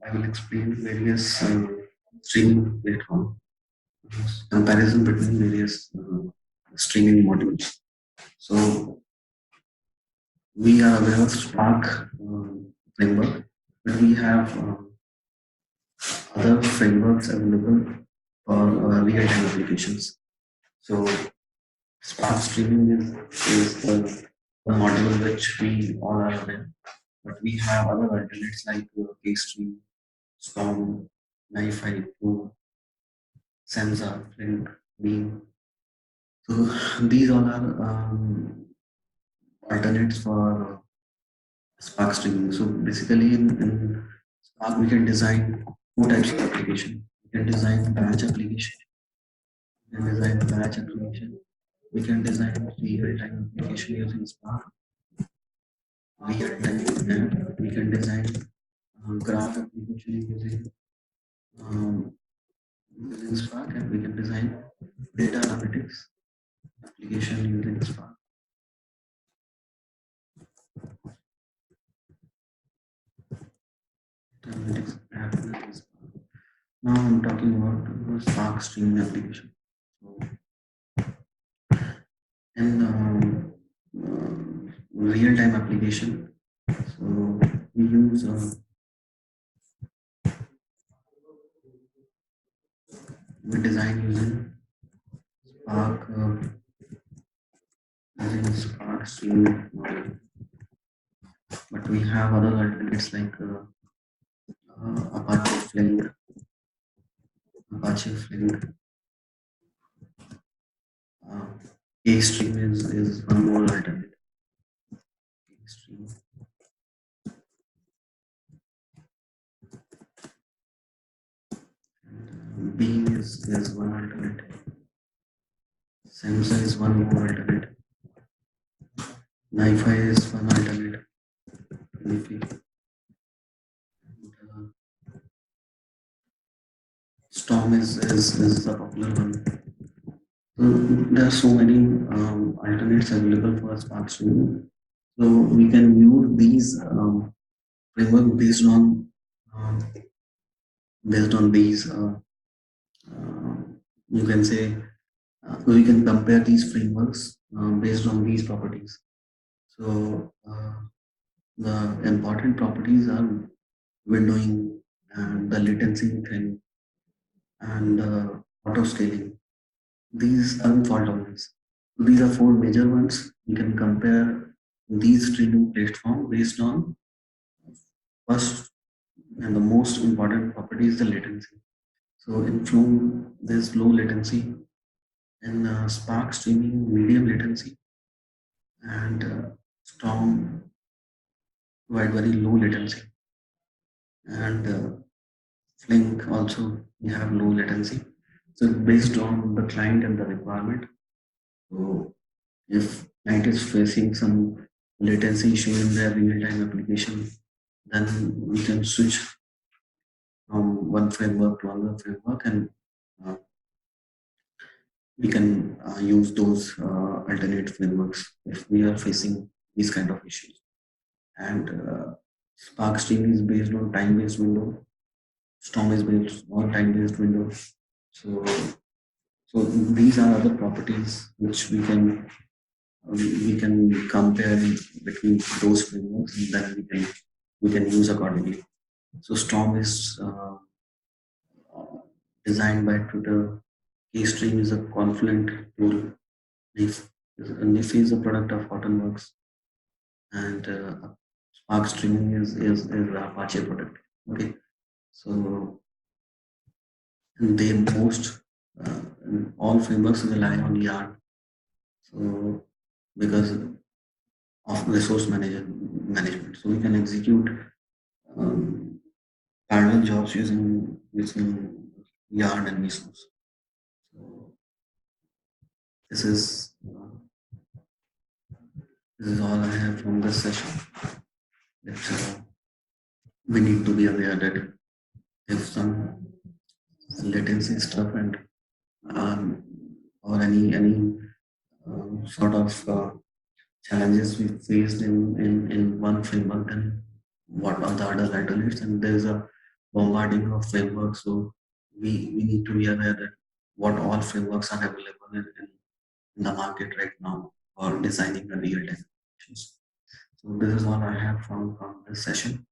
I will explain various streaming platform comparison between various streaming modules. So we are aware of Spark framework, but we have other frameworks available for real-time applications. So Spark streaming is the module which we all are aware, but we have other alternates like KStream, Storm, Nifi, Pro, Senza, Flink, Beam. So these all are alternates for Spark streaming. So basically in Spark we can design two types of application. We can design batch application. We can design batch application. We can design real-time application using Spark. Real-time and we can design graph application um, using Spark, and we can design data analytics application using Spark. Analytics app using Spark. Now I'm talking about Spark streaming application. So, in real-time application, so we use we design using Spark streaming model, but we have other alternatives like Apache Flink, KStream is one more alternative. KStream. Beam is one alternative. Senza is one more alternative. Nifi is one alternative. Storm is a popular one. So there are so many alternates available for Spark streaming. So we can use these framework um, based on these. You can say we can compare these frameworks based on these properties. So the important properties are windowing and the latency thing and auto scaling. These are fault tolerance. These are four major ones. You can compare these streaming platform based on first and the most important property is the latency. So in Flume, there's low latency. In Spark streaming, medium latency, and Storm provide very low latency. And Flink also we have low latency. So based on the client and the requirement. So if client is facing some latency issue in their real-time application, then we can switch from one framework to another framework, and uh, we can use those alternate frameworks if we are facing these kind of issues. And Spark Stream is based on time-based window. Storm is based on time-based window. So, so these are other properties which we can compare between those frameworks, and then we can use accordingly. So Storm is designed by Twitter. KStream is a Confluent tool. Nifi is a product of Hortonworks, and Spark Streaming is Apache product. Okay, so and they most all frameworks rely on Yarn. So because of resource management, so we can execute um, parallel jobs using Yarn and Mesos. So this is all I have from this session. That we need to be aware that if some latency stuff and or any sort of challenges we faced in one framework, then what are the other alternatives, and there's a bombarding of frameworks. So we need to be aware that what all frameworks are available in the market right now for designing the real-time applications. So this is all I have from this session.